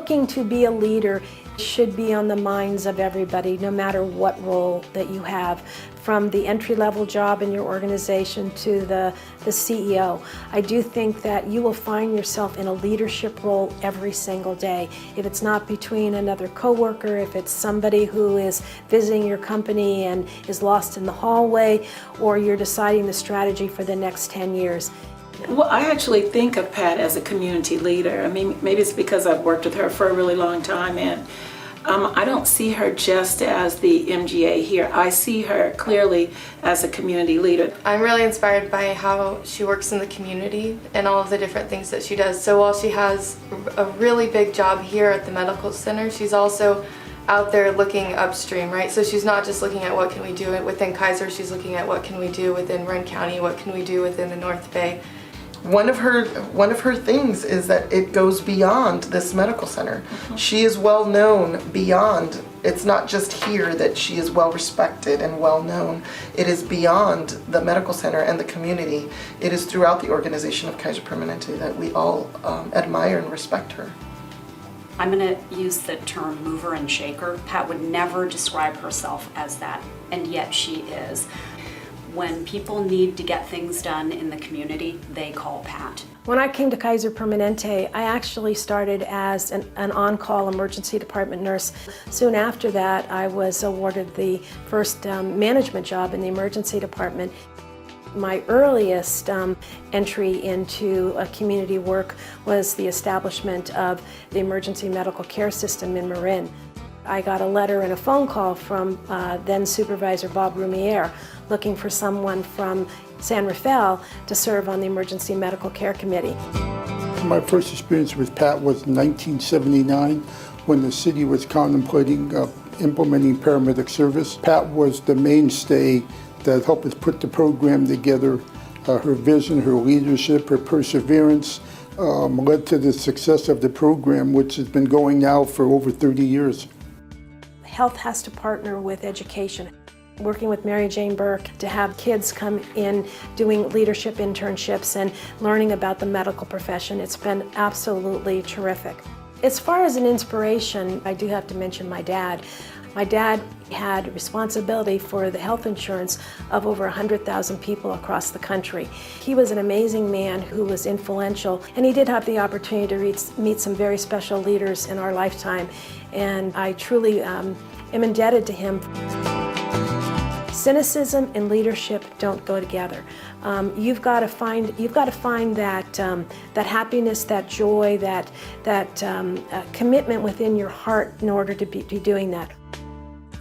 looking to be a leader should be on the minds of everybody, no matter what role that you have, from the entry-level job in your organization to the CEO. I do think that you will find yourself in a leadership role every single day. If it's not between another coworker, if it's somebody who is visiting your company and is lost in the hallway, or you're deciding the strategy for the next 10 years. Well, I actually think of Pat as a community leader. I mean, maybe it's because I've worked with her for a really long time, and I don't see her just as the MGA here. I see her clearly as a community leader. I'm really inspired by how she works in the community and all of the different things that she does. So while she has a really big job here at the medical center, she's also out there looking upstream, right? So she's not just looking at what can we do within Kaiser, she's looking at what can we do within Roane County, what can we do within the North Bay. One of her things is that it goes beyond this medical center. She is well known beyond. It's not just here that she is well respected and well known. It is beyond the medical center and the community. It is throughout the organization of Kaiser Permanente that we all admire and respect her. I'm going to use the term mover and shaker. Pat would never describe herself as that, and yet she is. When people need to get things done in the community, they call Pat. When I came to Kaiser Permanente, I actually started as an on-call emergency department nurse. Soon after that, I was awarded the first management job in the emergency department. My earliest entry into community work was the establishment of the emergency medical care system in Marin. I got a letter and a phone call from then Supervisor Bob Rumiere looking for someone from San Rafael to serve on the Emergency Medical Care Committee. My first experience with Pat was in 1979 when the city was contemplating implementing paramedic service. Pat was the mainstay that helped us put the program together. Her vision, her leadership, her perseverance led to the success of the program, which has been going now for over 30 years. Health has to partner with education. Working with Mary Jane Burke to have kids come in doing leadership internships and learning about the medical profession, it's been absolutely terrific. As far as an inspiration, I do have to mention my dad. My dad had responsibility for the health insurance of over 100,000 people across the country. He was an amazing man who was influential, and he did have the opportunity to meet some very special leaders in our lifetime, and I truly am indebted to him. Cynicism and leadership don't go together. You've got to find that that happiness, that joy, that commitment within your heart in order to be doing that.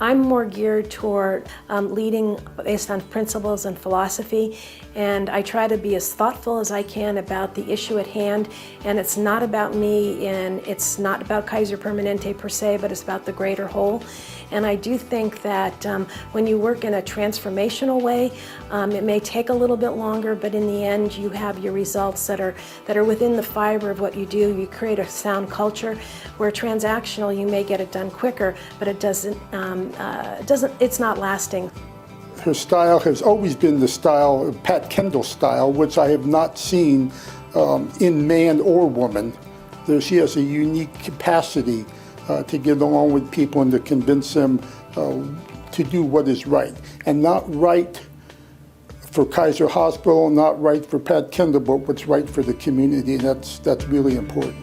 I'm more geared toward leading based on principles and philosophy, and I try to be as thoughtful as I can about the issue at hand, and it's not about me and it's not about Kaiser Permanente per se, but it's about the greater whole. And I do think that when you work in a transformational way, it may take a little bit longer, but in the end you have your results that are within the fiber of what you do. You create a sound culture where transactional you may get it done quicker, but it's not lasting. Her style has always been the style of Pat Kendall style, which I have not seen in man or woman. She has a unique capacity to get along with people and to convince them to do what is right. And not right for Kaiser Hospital, not right for Pat Kendall, but what's right for the community, and that's really important.